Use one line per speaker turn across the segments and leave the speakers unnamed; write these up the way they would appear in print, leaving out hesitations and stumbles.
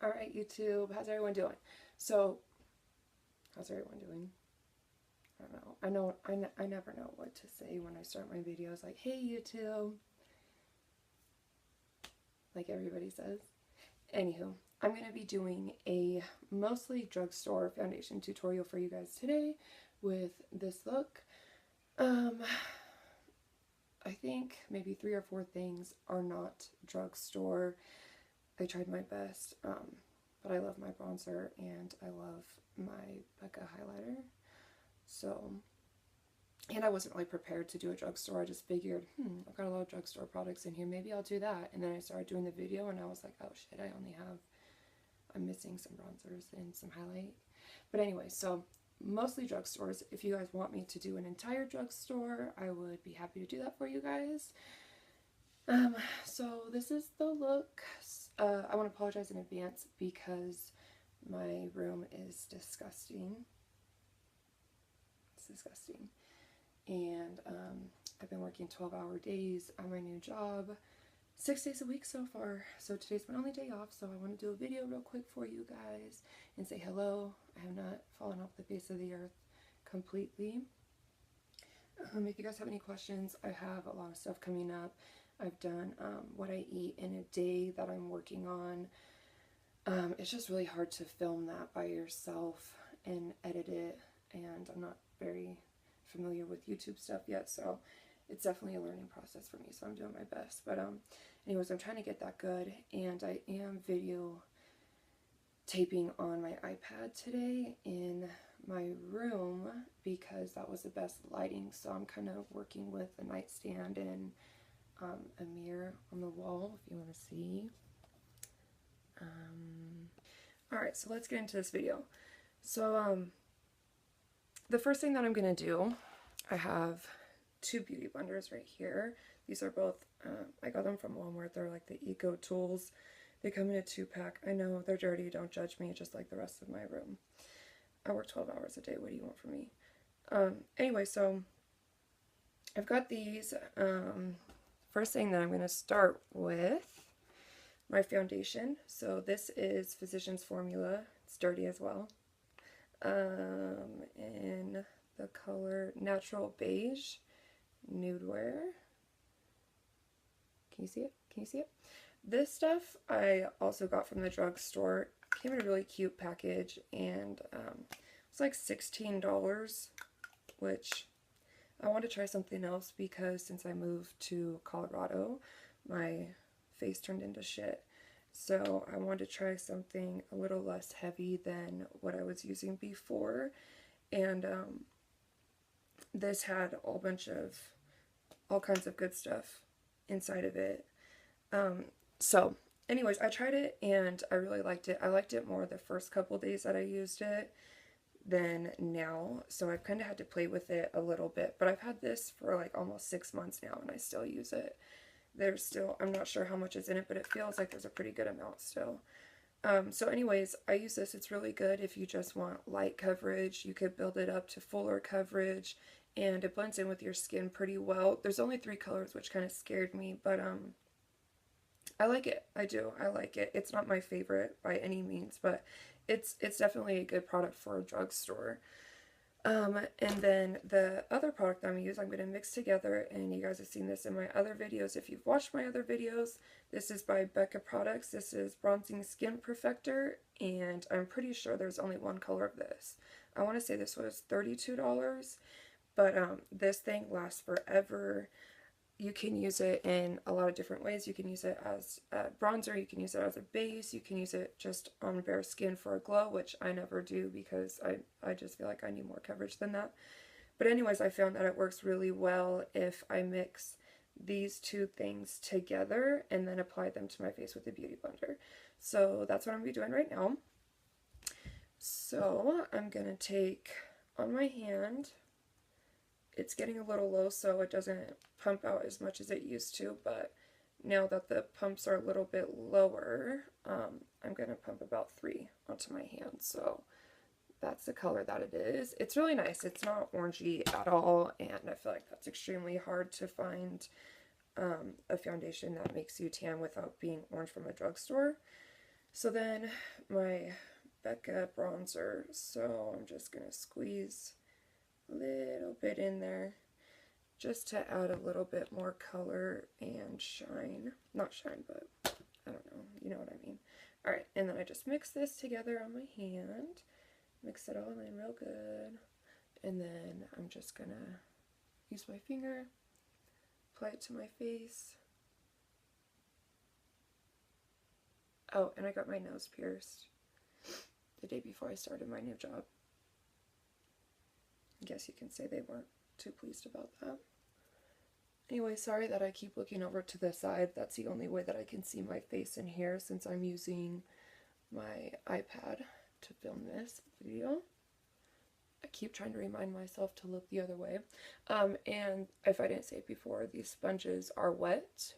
Alright, YouTube, how's everyone doing? So, how's everyone doing? I don't know. I never know what to say when I start my videos. Like, hey, YouTube. Like everybody says. Anywho, I'm going to be doing a mostly drugstore foundation tutorial for you guys today with this look. I think maybe 3 or 4 things are not drugstore. I tried my best, but I love my bronzer and I love my Becca highlighter. So, and I wasn't really prepared to do a drugstore. I just figured, I've got a lot of drugstore products in here. Maybe I'll do that. And then I started doing the video and I was like, oh shit, I'm missing some bronzers and some highlight. But anyway, so mostly drugstores. If you guys want me to do an entire drugstore, I would be happy to do that for you guys. So this is the look. I want to apologize in advance because my room is disgusting. It's disgusting. And I've been working 12-hour days on my new job, 6 days a week so far. So today's my only day off, so I want to do a video real quick for you guys and say hello. I have not fallen off the face of the earth completely. If you guys have any questions, I have a lot of stuff coming up. I've done what I eat in a day that I'm working on. It's just really hard to film that by yourself and edit it, and I'm not very familiar with YouTube stuff yet, so it's definitely a learning process for me, so I'm doing my best. But anyways, I'm trying to get that good, and I am video taping on my iPad today in my room because that was the best lighting. So I'm kind of working with a nightstand and a mirror on the wall if you want to see. Alright, so let's get into this video. So the first thing that I'm going to do, I have 2 beauty blenders right here. These are both, I got them from Walmart. They're like the Eco Tools. They come in a 2-pack. I know they're dirty, don't judge me, just like the rest of my room. I work 12 hours a day, what do you want from me? Anyway, so I've got these. First thing that I'm going to start with, my foundation. So this is Physicians Formula. It's dirty as well. In the color Natural Beige, Nude Wear. Can you see it? Can you see it? This stuff I also got from the drugstore. Came in a really cute package, and it's like $16, which I want to try something else because since I moved to Colorado, my face turned into shit. So I wanted to try something a little less heavy than what I was using before. And this had all kinds of good stuff inside of it. So anyways, I tried it and I really liked it. I liked it more the first couple days that I used it than now, so I've kind of had to play with it a little bit, but I've had this for like almost 6 months now and I still use it. There's still, I'm not sure how much is in it, but it feels like there's a pretty good amount still. So anyways, I use this. It's really good if you just want light coverage. You could build it up to fuller coverage and it blends in with your skin pretty well. There's only 3 colors, which kind of scared me, but I like it. I do. I like it. It's not my favorite by any means, but it's definitely a good product for a drugstore. And then the other product I'm going to use, I'm going to mix together, and you guys have seen this in my other videos. If you've watched my other videos, this is by Becca Products. This is Bronzing Skin Perfector, and I'm pretty sure there's only one color of this. I want to say this was $32, but this thing lasts forever. You can use it in a lot of different ways. You can use it as a bronzer, you can use it as a base, you can use it just on bare skin for a glow, which I never do because I just feel like I need more coverage than that. But anyways, I found that it works really well if I mix these 2 things together and then apply them to my face with a beauty blender. So that's what I'm going to be doing right now. So I'm going to take on my hand. It's getting a little low, so it doesn't pump out as much as it used to, but now that the pumps are a little bit lower, I'm going to pump about 3 onto my hand, so that's the color that it is. It's really nice. It's not orangey at all, and I feel like that's extremely hard to find a foundation that makes you tan without being orange from a drugstore. So then my Becca bronzer, so I'm just going to squeeze a little bit in there just to add a little bit more color and shine. Not shine, but I don't know, you know what I mean. Alright, and then I just mix this together on my hand. Mix it all in real good. And then I'm just going to use my finger, apply it to my face. Oh, and I got my nose pierced the day before I started my new job. I guess you can say they weren't too pleased about that. Anyway, sorry that I keep looking over to the side. That's the only way that I can see my face in here since I'm using my iPad to film this video. I keep trying to remind myself to look the other way. And if I didn't say it before, these sponges are wet.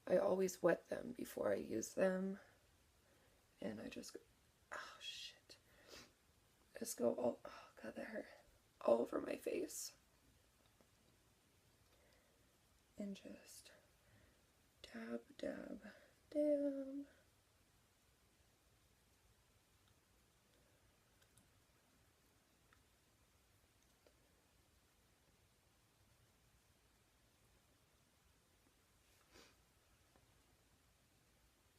I always wet them before I use them. And I just go, oh shit. Just go all, oh god, that hurt. All over my face. And just dab, dab, dab.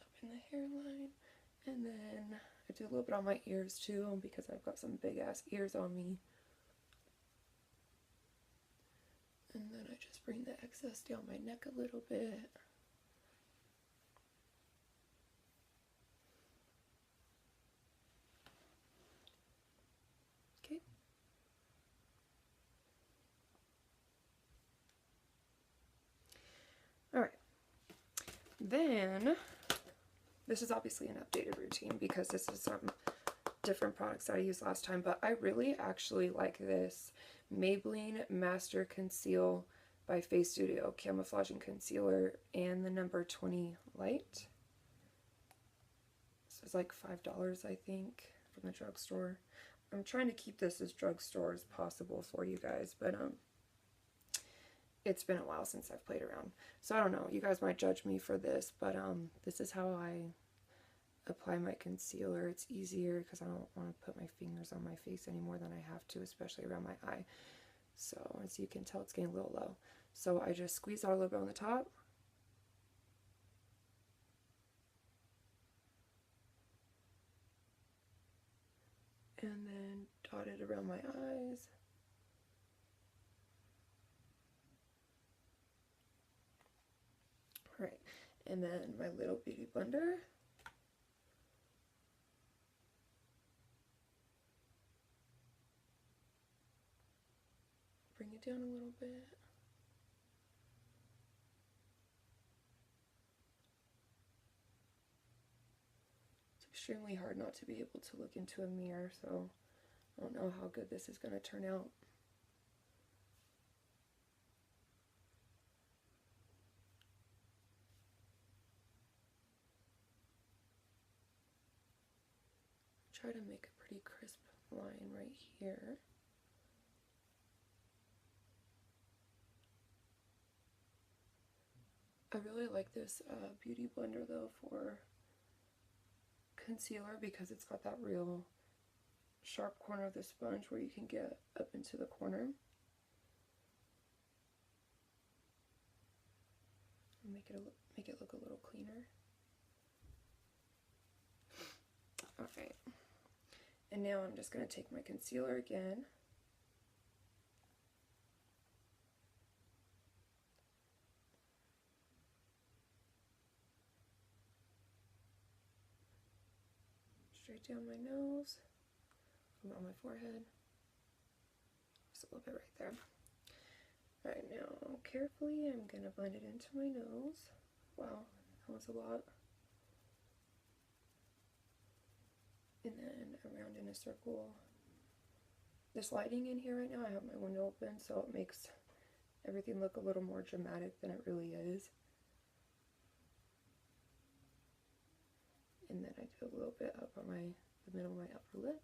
Up in the hairline. And then I do a little bit on my ears too because I've got some big ass ears on me. And then I just bring the excess down my neck a little bit. Okay. Alright. Then, this is obviously an updated routine because this is some different products that I used last time, but I really actually like this Maybelline Master Conceal by Face Studio Camouflaging Concealer and the number 20 Light. This was like $5, I think, from the drugstore. I'm trying to keep this as drugstore as possible for you guys, but it's been a while since I've played around. So I don't know, you guys might judge me for this, but this is how I apply my concealer. It's easier because I don't want to put my fingers on my face any more than I have to, especially around my eye. So as you can tell, it's getting a little low. So I just squeeze out a little bit on the top. And then dot it around my eyes. Alright, and then my little beauty blender. Bring it down a little bit. It's extremely hard not to be able to look into a mirror, so I don't know how good this is going to turn out. Try to make a pretty crisp line right here. I really like this beauty blender though for concealer because it's got that real sharp corner of the sponge where you can get up into the corner. And make it look a little cleaner. Alright. And now I'm just going to take my concealer again. Straight down my nose, on my forehead, just a little bit right there. Alright, now carefully I'm going to blend it into my nose. Wow, that was a lot. And then around in a circle. This lighting in here right now, I have my window open, so it makes everything look a little more dramatic than it really is. And then I do a little bit up on the middle of my upper lip.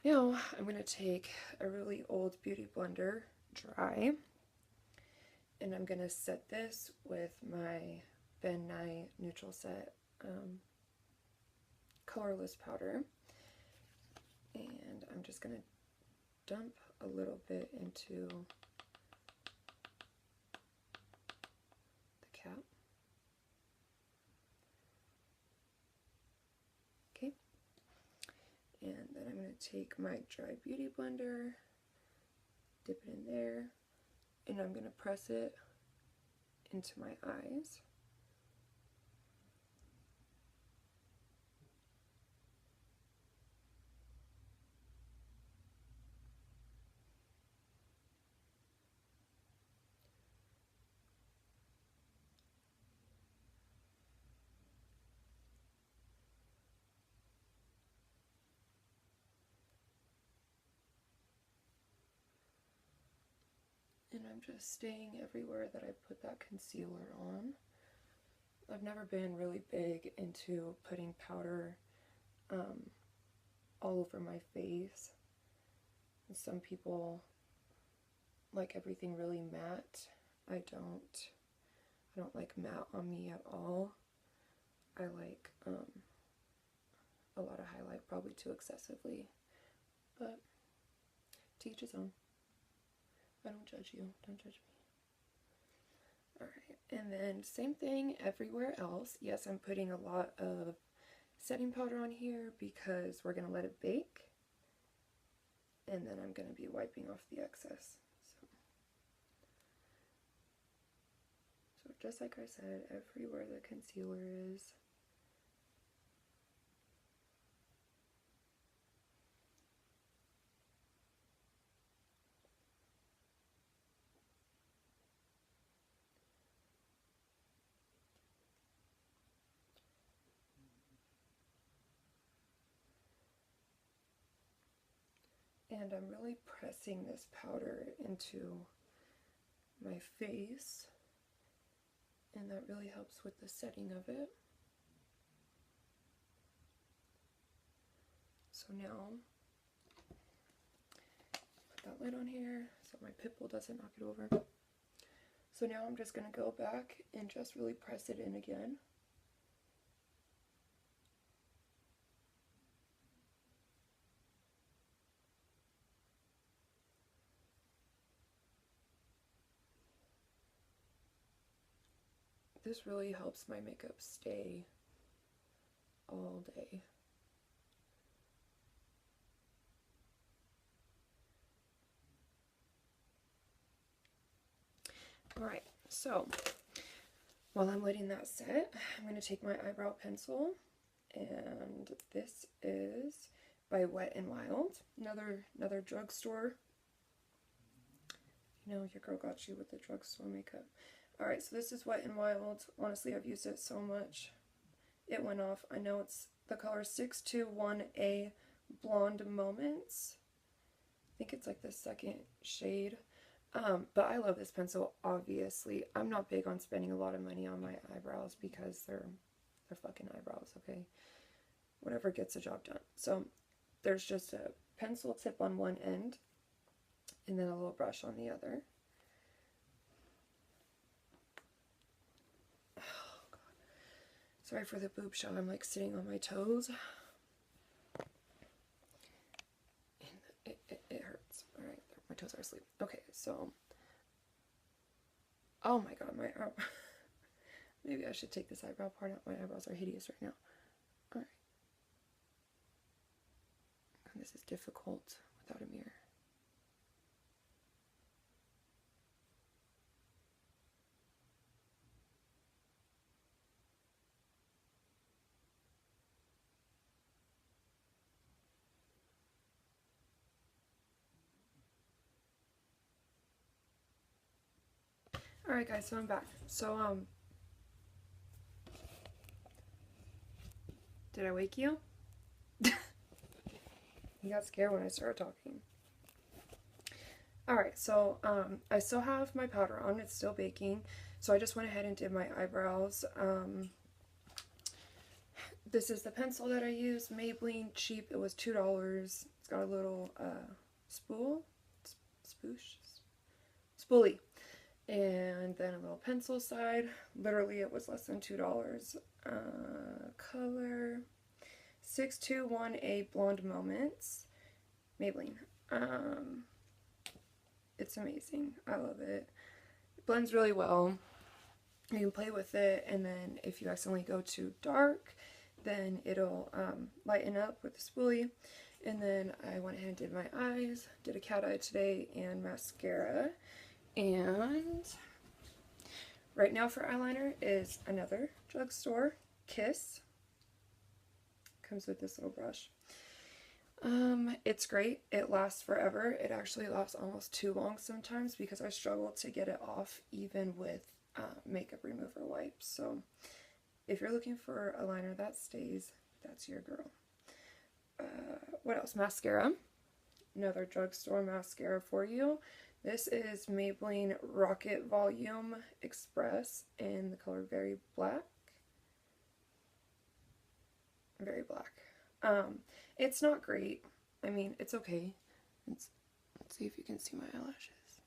Now I'm going to take a really old beauty blender, dry, and I'm going to set this with my Ben Nye Neutral Set colorless powder, and I'm just going to dump a little bit into the cap. Okay, and then I'm going to take my dry beauty blender, dip it in there, and I'm going to press it into my eyes. And I'm just staying everywhere that I put that concealer on. I've never been really big into putting powder all over my face. And some people like everything really matte. I don't like matte on me at all. I like a lot of highlight, probably too excessively, but to each his own. I don't judge you, don't judge me. Alright, and then same thing everywhere else. Yes, I'm putting a lot of setting powder on here because we're going to let it bake, and then I'm going to be wiping off the excess. So just like I said, everywhere the concealer is. And I'm really pressing this powder into my face, and that really helps with the setting of it. So now, put that lid on here so my pimple doesn't knock it over. So now I'm just going to go back and just really press it in again. This really helps my makeup stay all day. Alright, so while I'm letting that set, I'm going to take my eyebrow pencil, and this is by Wet n Wild, another drugstore. You know, your girl got you with the drugstore makeup. Alright, so this is Wet n Wild. Honestly, I've used it so much. It went off. I know it's the color 621A Blonde Moments. I think it's like the second shade. But I love this pencil, obviously. I'm not big on spending a lot of money on my eyebrows because they're fucking eyebrows, okay? Whatever gets the job done. So there's just a pencil tip on one end and then a little brush on the other. Oh, God. Sorry for the boob shot. I'm like sitting on my toes. And it hurts. Alright, my toes are asleep. Okay, so. Oh my God, my arm. Maybe I should take this eyebrow part out. My eyebrows are hideous right now. Alright. This is difficult without a mirror. Alright guys, so I'm back. So, did I wake you? You got scared when I started talking. Alright, so, I still have my powder on. It's still baking. So I just went ahead and did my eyebrows. This is the pencil that I use, Maybelline, cheap. It was $2. It's got a little spoolie, and then a little pencil side. Literally, it was less than $2. Color 621A Blonde Moments, Maybelline. It's amazing. I love it. It blends really well. You can play with it, and then if you accidentally go too dark, then it'll lighten up with the spoolie. And then I went ahead and did my eyes, did a cat eye today, and mascara. And right now for eyeliner is another drugstore Kiss. Comes with this little brush. It's great. It lasts forever. It actually lasts almost too long sometimes because I struggle to get it off even with makeup remover wipes. So if you're looking for a liner that stays, that's your girl. What else? Mascara. Another drugstore mascara for you. This is Maybelline Rocket Volume Express in the color Very Black. Very Black. It's not great. I mean, it's okay. Let's see if you can see my eyelashes.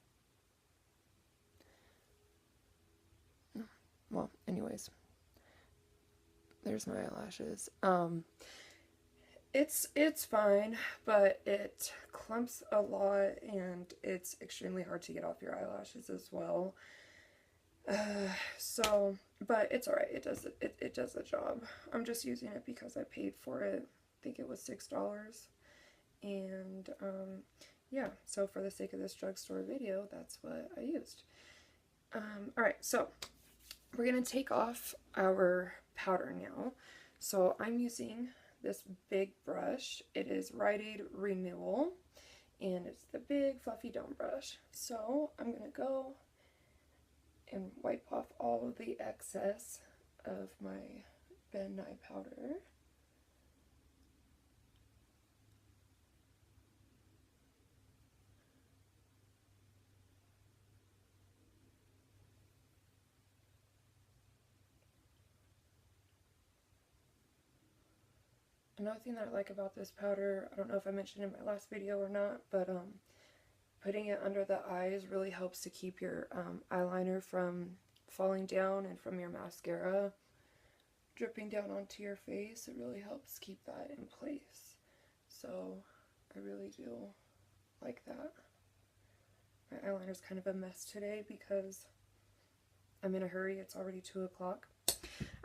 Well, anyways, there's my eyelashes. It's fine, but it clumps a lot, and it's extremely hard to get off your eyelashes as well. But it's alright. It does the job. I'm just using it because I paid for it. I think it was $6. And yeah, so for the sake of this drugstore video, that's what I used. Alright, so we're going to take off our powder now. So I'm using this big brush. It is Rite Aid Renewal, and it's the big fluffy dome brush. So I'm going to go and wipe off all of the excess of my Ben Nye powder. Another thing that I like about this powder, I don't know if I mentioned in my last video or not, but putting it under the eyes really helps to keep your eyeliner from falling down and from your mascara dripping down onto your face. It really helps keep that in place. So I really do like that. My eyeliner's kind of a mess today because I'm in a hurry. It's already 2 o'clock.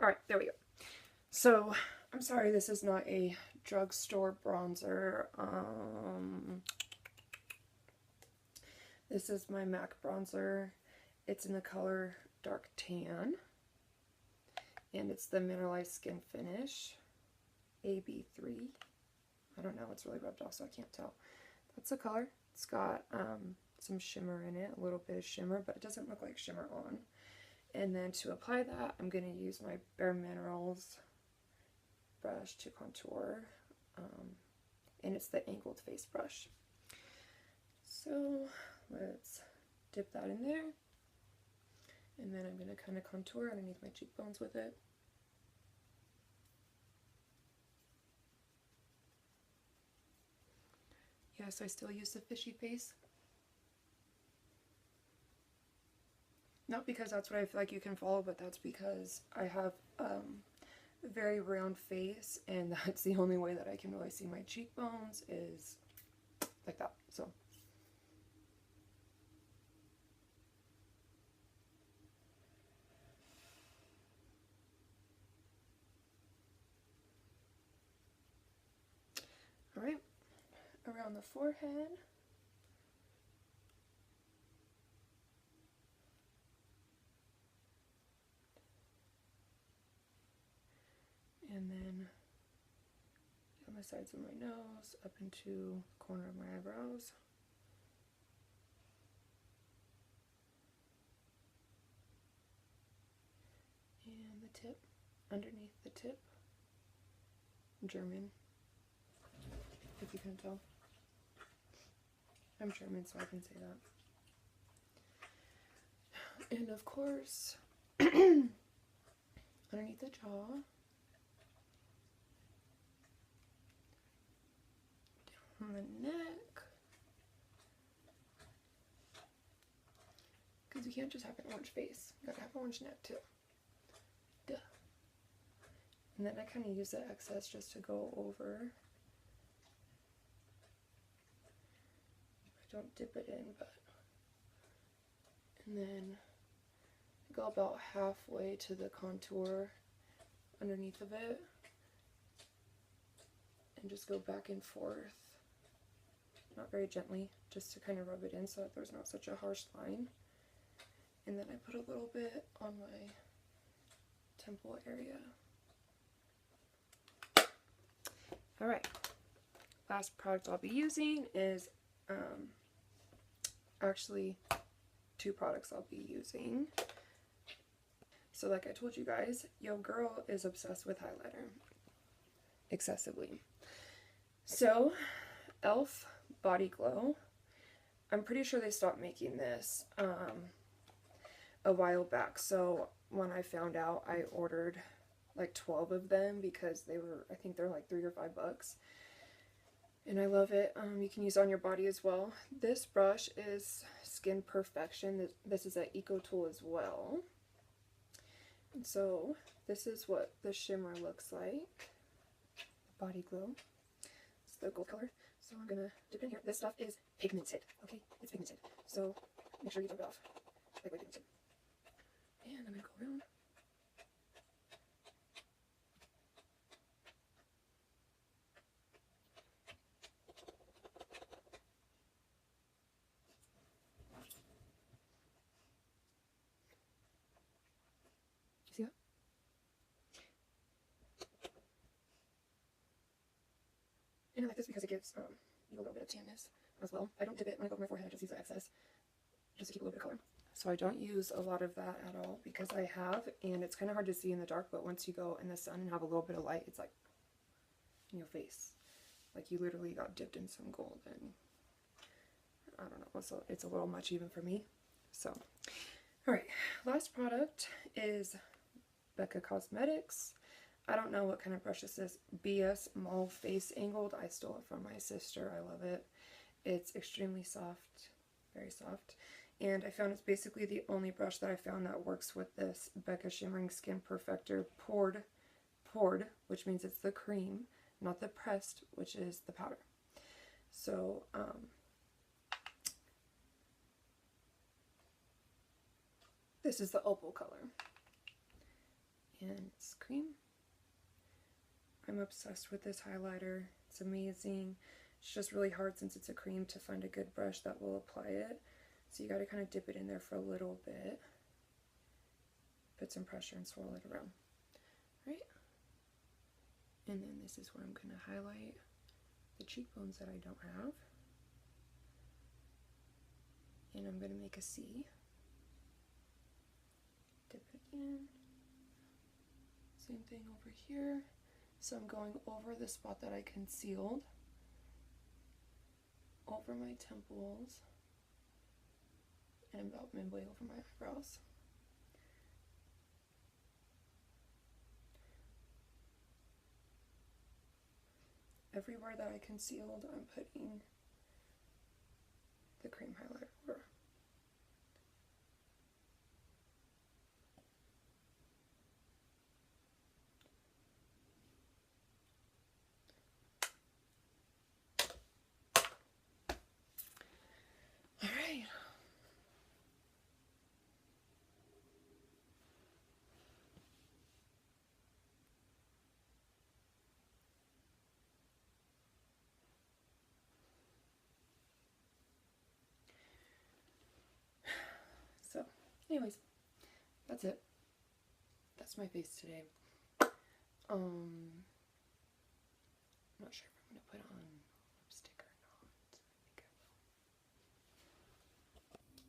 Alright, there we go. So, I'm sorry this is not a drugstore bronzer. This is my MAC bronzer. It's in the color Dark Tan. And it's the Mineralized Skin Finish. AB3. I don't know, it's really rubbed off so I can't tell. That's the color. It's got some shimmer in it, a little bit of shimmer, but it doesn't look like shimmer on. And then to apply that, I'm going to use my Bare Minerals brush to contour, and it's the angled face brush. So let's dip that in there, and then I'm going to kind of contour underneath my cheekbones with it. Yes, I still use the fishy face. Not because that's what I feel like you can follow, but that's because I have a very round face, and that's the only way that I can really see my cheekbones is like that. So all right, around the forehead. And then on the sides of my nose, up into the corner of my eyebrows. And the tip, underneath the tip. German, if you can tell. I'm German, so I can say that. And of course, underneath the jaw. on the neck. Because you can't just have an orange face. You gotta have an orange neck too. Duh. And then I kind of use the excess just to go over. I don't dip it in, but. And then go about halfway to the contour underneath of it. And just go back and forth. Not very gently, just to kind of rub it in so that there's not such a harsh line. And then I put a little bit on my temple area. Alright, last product I'll be using is actually 2 products I'll be using. So like I told you guys, yo girl is obsessed with highlighter. Excessively. So, e.l.f. Body Glow. I'm pretty sure they stopped making this a while back. So when I found out, I ordered like 12 of them because they were, I think they're like $3 or $5. And I love it. You can use it on your body as well. This brush is Skin Perfection. This is an Eco Tool as well. And so this is what the shimmer looks like. Body Glow. It's the gold color. So I'm gonna dip it in here. This stuff is pigmented. Okay, it's pigmented. So make sure you dip it off. Like pigmented. And I'm gonna go around. See that? And I like this because it gives you a little bit of tanness as well. I don't dip it when I go over my forehead. I just use the excess just to keep a little bit of color. So I don't use a lot of that at all because I have, and it's kind of hard to see in the dark, but once you go in the sun and have a little bit of light, it's like in your face. Like you literally got dipped in some gold, and I don't know, so it's a little much even for me. So, alright, last product is Becca Cosmetics. I don't know what kind of brush this is. BS Mauve Face Angled. I stole it from my sister. I love it. It's extremely soft, very soft. And I found it's basically the only brush that I found that works with this Becca Shimmering Skin Perfector poured, which means it's the cream, not the pressed, which is the powder. So, this is the opal color. And it's cream. I'm obsessed with this highlighter. It's amazing. It's just really hard since it's a cream to find a good brush that will apply it. So you got to kind of dip it in there for a little bit. Put some pressure and swirl it around. Right? And then this is where I'm going to highlight the cheekbones that I don't have. And I'm going to make a C. Dip it in. Same thing over here. So I'm going over the spot that I concealed, over my temples, and about midway over my eyebrows. Everywhere that I concealed, I'm putting the cream highlighter over. Alright. So, anyways, that's it. That's my face today. I'm not sure if I'm gonna put on